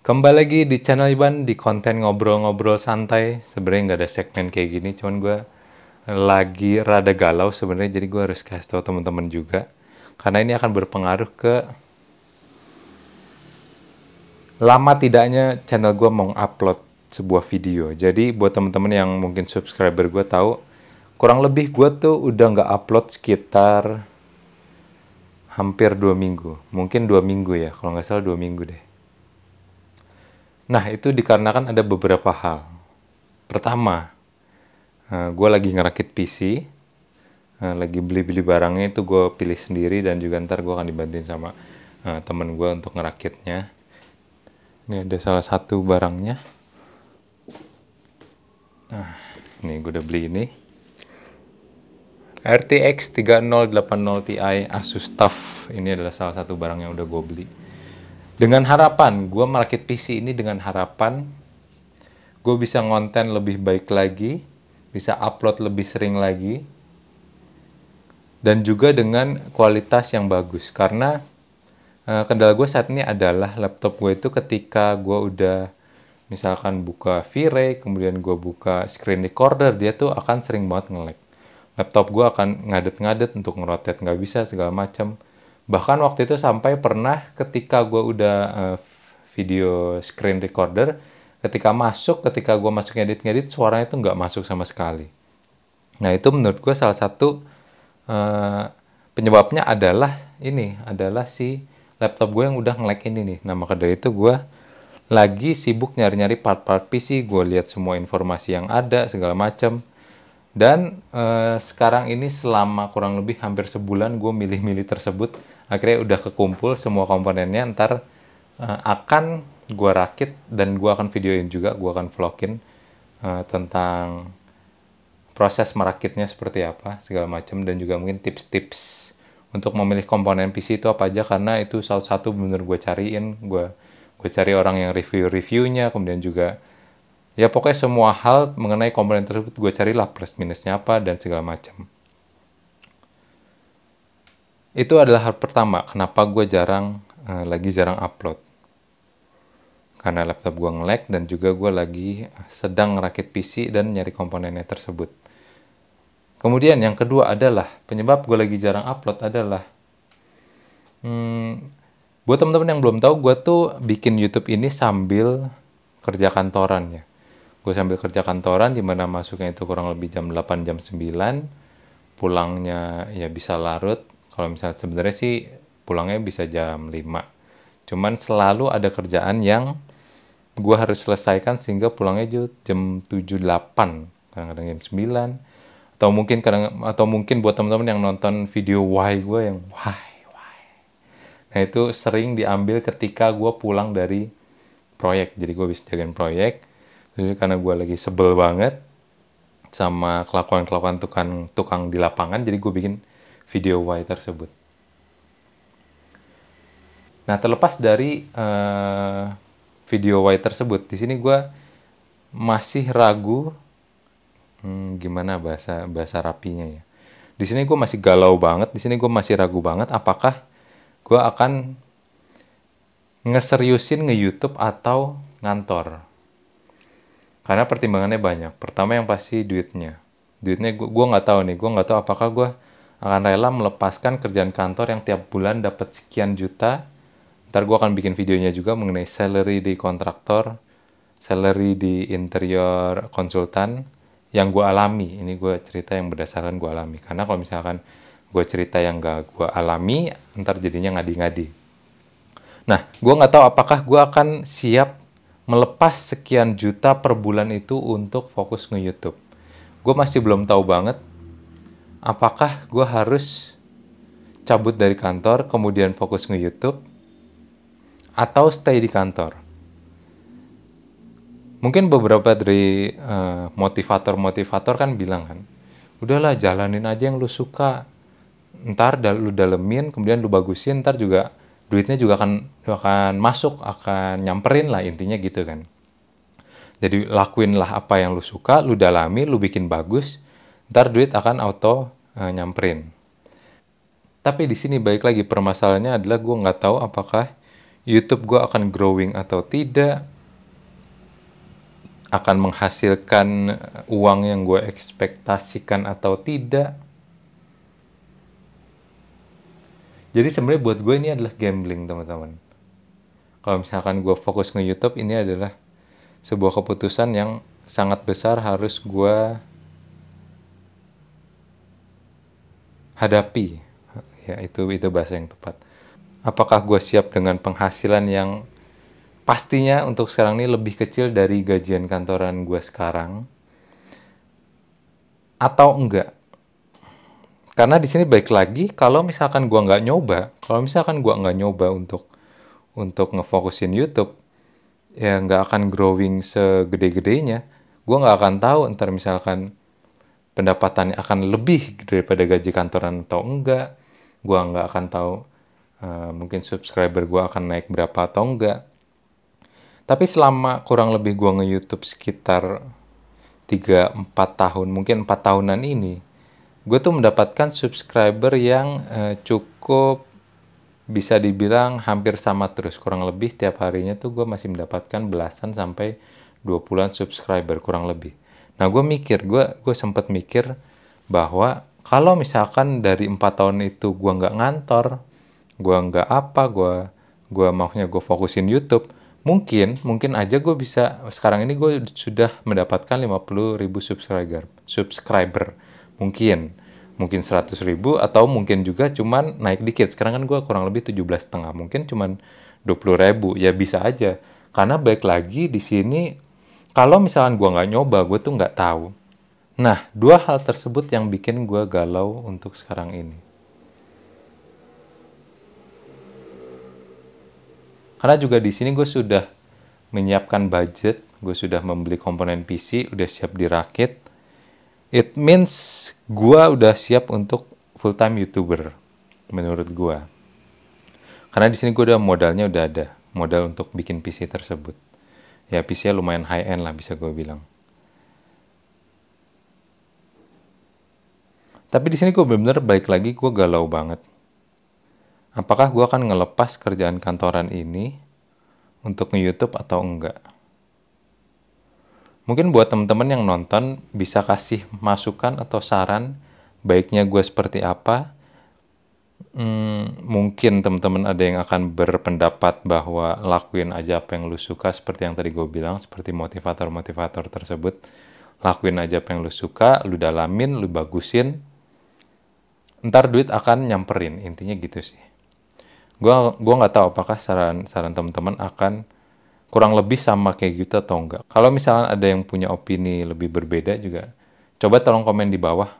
Kembali lagi di channel Iban di konten ngobrol-ngobrol santai. Sebenarnya nggak ada segmen kayak gini, cuman gue lagi rada galau sebenarnya, jadi gue harus kasih tahu teman-teman juga. Karena ini akan berpengaruh ke lama tidaknya channel gue mau upload sebuah video. Jadi buat teman-teman yang mungkin subscriber gue tahu, kurang lebih gue tuh udah nggak upload sekitar hampir 2 minggu. Mungkin 2 minggu ya, kalau nggak salah 2 minggu deh. Nah, itu dikarenakan ada beberapa hal. Pertama, gue lagi ngerakit PC, lagi beli-beli barangnya itu gue pilih sendiri dan juga ntar gue akan dibantuin sama temen gue untuk ngerakitnya. Ini ada salah satu barangnya. Nah, ini gue udah beli ini. RTX 3080 Ti Asus TUF. Ini adalah salah satu barang yang udah gue beli. Dengan harapan, gue merakit PC ini dengan harapan gue bisa ngonten lebih baik lagi, bisa upload lebih sering lagi, dan juga dengan kualitas yang bagus. Karena kendala gue saat ini adalah laptop gue itu ketika gue udah misalkan buka V-Ray, kemudian gue buka screen recorder, dia tuh akan sering banget nge-lag. Laptop gue akan ngadet-ngadet untuk ngerotate, nggak bisa segala macam. Bahkan waktu itu sampai pernah ketika gue udah video screen recorder, ketika gue masuk ngedit-ngedit, suaranya tuh nggak masuk sama sekali. Nah, itu menurut gue salah satu penyebabnya adalah si laptop gue yang udah nge-lag ini nih. Nah, maka dari itu gue lagi sibuk nyari-nyari part-part PC, gue lihat semua informasi yang ada, segala macam. Dan sekarang ini selama kurang lebih hampir sebulan gue milih-milih tersebut, akhirnya udah kekumpul semua komponennya, ntar akan gue rakit dan gue akan videoin juga, gue akan vlogin tentang proses merakitnya seperti apa, segala macam, dan juga mungkin tips-tips untuk memilih komponen PC itu apa aja, karena itu salah satu bener gue cariin, gue cari orang yang review-reviewnya, kemudian juga ya pokoknya semua hal mengenai komponen tersebut gue carilah plus minusnya apa dan segala macam. Itu adalah hal pertama kenapa gue lagi jarang upload, karena laptop gue nge-lag dan juga gue lagi sedang ngerakit PC dan nyari komponennya tersebut. Kemudian yang kedua adalah penyebab gue lagi jarang upload adalah buat teman-teman yang belum tahu, gue tuh bikin YouTube ini sambil kerja kantoran ya. Gue sambil kerja kantoran, dimana masuknya itu kurang lebih jam 8, jam 9, pulangnya ya bisa larut. Kalau misalnya sebenarnya sih pulangnya bisa jam 5. Cuman selalu ada kerjaan yang gue harus selesaikan sehingga pulangnya jam 7, 8, kadang-kadang jam 9. Atau mungkin buat teman-teman yang nonton video why gue yang why. Nah, itu sering diambil ketika gue pulang dari proyek. Jadi gue bisa jagain proyek. Jadi karena gue lagi sebel banget sama kelakuan-kelakuan tukang di lapangan, jadi gue bikin video why tersebut. Nah, terlepas dari video why tersebut, di sini gue masih ragu, gimana bahasa rapinya ya. Di sini gue masih galau banget. Di sini gue masih ragu banget apakah gue akan ngeseriusin nge-YouTube atau ngantor. Karena pertimbangannya banyak. Pertama yang pasti duitnya. Duitnya gue nggak tahu nih. Gue nggak tahu apakah gue akan rela melepaskan kerjaan kantor yang tiap bulan dapat sekian juta. Ntar gue akan bikin videonya juga mengenai salary di kontraktor, salary di interior konsultan yang gue alami. Ini gue cerita yang berdasarkan gue alami. Karena kalau misalkan gue cerita yang gak gue alami, ntar jadinya ngadi-ngadi. Nah, gue nggak tahu apakah gue akan siap melepas sekian juta per bulan itu untuk fokus nge-YouTube. Gue masih belum tahu banget apakah gue harus cabut dari kantor, kemudian fokus nge-YouTube, atau stay di kantor. Mungkin beberapa dari motivator-motivator kan bilang kan, udahlah jalanin aja yang lu suka, ntar lu dalemin, kemudian lu bagusin, ntar juga duitnya juga akan masuk, akan nyamperin lah, intinya gitu kan. Jadi lakuinlah apa yang lu suka, lu dalami, lu bikin bagus, ntar duit akan auto nyamperin. Tapi di sini balik lagi permasalahannya adalah gue nggak tahu apakah YouTube gue akan growing atau tidak, akan menghasilkan uang yang gue ekspektasikan atau tidak. Jadi sebenarnya buat gue ini adalah gambling, teman-teman. Kalau misalkan gue fokus nge-YouTube, ini adalah sebuah keputusan yang sangat besar harus gue hadapi. Ya, itu bahasa yang tepat. Apakah gue siap dengan penghasilan yang pastinya untuk sekarang ini lebih kecil dari gajian kantoran gue sekarang, atau enggak? Karena di sini baik lagi, kalau misalkan gua nggak nyoba untuk ngefokusin YouTube, ya nggak akan growing segede-gedenya. Gua nggak akan tahu ntar misalkan pendapatannya akan lebih daripada gaji kantoran atau enggak. Gua nggak akan tahu mungkin subscriber gua akan naik berapa atau enggak. Tapi selama kurang lebih gua nge-YouTube sekitar 3-4 tahun, mungkin 4 tahunan ini, gue tuh mendapatkan subscriber yang cukup bisa dibilang hampir sama terus. Kurang lebih tiap harinya tuh gue masih mendapatkan belasan sampai 20-an subscriber kurang lebih. Nah gue sempet mikir bahwa kalau misalkan dari 4 tahun itu gue nggak ngantor, gue nggak apa, gue maunya gue fokusin YouTube, mungkin aja gue bisa, sekarang ini gue sudah mendapatkan 50.000 subscriber. Mungkin 100.000, atau mungkin juga cuman naik dikit. Sekarang kan gue kurang lebih 17,5, mungkin cuman 20.000, ya bisa aja. Karena baik lagi di sini, kalau misalkan gue nggak nyoba, gue tuh nggak tahu. Nah, dua hal tersebut yang bikin gue galau untuk sekarang ini. Karena juga di sini gue sudah menyiapkan budget, gue sudah membeli komponen PC, udah siap dirakit. It means gue udah siap untuk full time YouTuber menurut gue. Karena di sini gue udah modalnya udah ada, modal untuk bikin PC tersebut. Ya PC-nya lumayan high end lah bisa gue bilang. Tapi di sini gue bener-bener balik lagi, gue galau banget. Apakah gue akan ngelepas kerjaan kantoran ini untuk nge-YouTube atau enggak? Mungkin buat teman-teman yang nonton bisa kasih masukan atau saran baiknya gue seperti apa. Mungkin teman-teman ada yang akan berpendapat bahwa lakuin aja apa yang lu suka, seperti yang tadi gue bilang, seperti motivator-motivator tersebut. Lakuin aja apa yang lu suka, lu dalamin, lu bagusin, ntar duit akan nyamperin, intinya gitu sih. Gua nggak tahu apakah saran teman-teman akan kurang lebih sama kayak gitu atau enggak. Kalau misalnya ada yang punya opini lebih berbeda juga, coba tolong komen di bawah.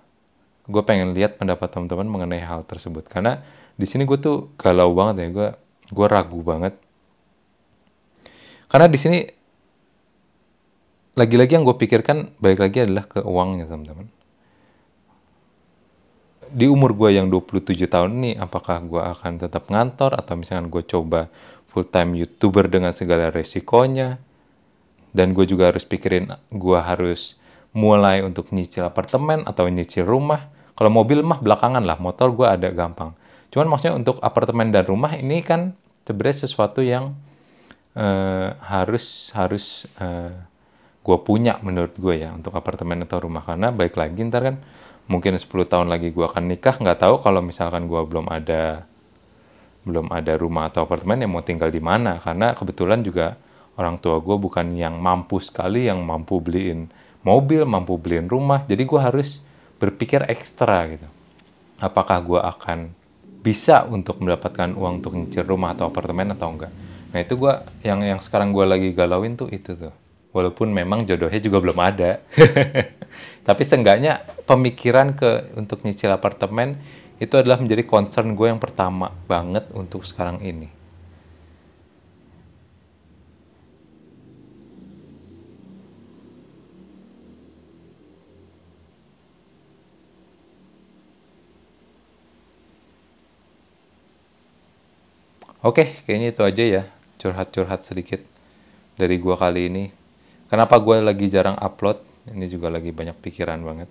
Gue pengen lihat pendapat teman-teman mengenai hal tersebut. Karena di sini gue tuh galau banget ya, gue ragu banget. Karena di sini lagi-lagi yang gue pikirkan balik lagi adalah ke uangnya, teman-teman. Di umur gue yang 27 tahun ini, apakah gue akan tetap ngantor atau misalkan gue coba full time YouTuber dengan segala resikonya. Dan gue juga harus pikirin gue harus mulai untuk nyicil apartemen atau nyicil rumah. Kalau mobil mah belakangan lah, motor gue ada gampang. Cuman maksudnya untuk apartemen dan rumah ini kan sebenarnya sesuatu yang harus gue punya menurut gue ya, untuk apartemen atau rumah. Karena baik lagi ntar kan mungkin 10 tahun lagi gue akan nikah, nggak tahu kalau misalkan gue belum ada rumah atau apartemen yang mau tinggal di mana. Karena kebetulan juga orang tua gue bukan yang mampu sekali, yang mampu beliin mobil, mampu beliin rumah. Jadi gue harus berpikir ekstra gitu. Apakah gue akan bisa untuk mendapatkan uang untuk nyicil rumah atau apartemen atau enggak. Nah itu gue, yang sekarang gue lagi galauin tuh itu tuh. Walaupun memang jodohnya juga belum ada. Tapi seenggaknya pemikiran untuk nyicil apartemen itu adalah menjadi concern gue yang pertama banget untuk sekarang ini. Oke, kayaknya itu aja ya, curhat-curhat sedikit dari gua kali ini. Kenapa gua lagi jarang upload? Ini juga lagi banyak pikiran banget.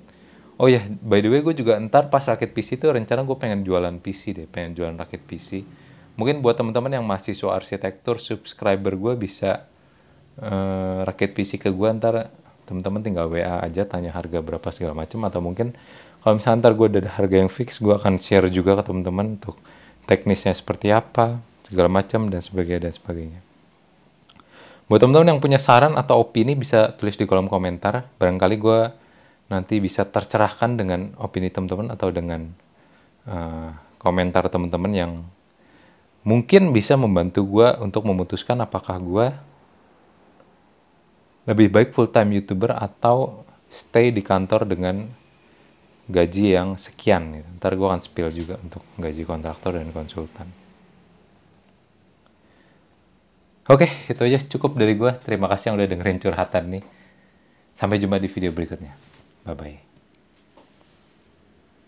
Oh ya, by the way gue juga ntar pas rakit PC tuh rencana gue pengen jualan PC deh, pengen jualan rakit PC. Mungkin buat teman-teman yang mahasiswa arsitektur, subscriber gue bisa rakit PC ke gue, ntar teman-teman tinggal WA aja tanya harga berapa segala macam, atau mungkin kalau misalnya ntar gue ada harga yang fix, gue akan share juga ke teman-teman untuk teknisnya seperti apa segala macam dan sebagainya dan sebagainya. Buat teman-teman yang punya saran atau opini bisa tulis di kolom komentar, barangkali gue nanti bisa tercerahkan dengan opini teman-teman atau dengan komentar teman-teman yang mungkin bisa membantu gue untuk memutuskan apakah gue lebih baik full-time YouTuber atau stay di kantor dengan gaji yang sekian. Gitu. Ntar gue akan spill juga untuk gaji kontraktor dan konsultan. Oke, itu aja cukup dari gue. Terima kasih yang udah dengerin curhatan nih. Sampai jumpa di video berikutnya. Bye-bye.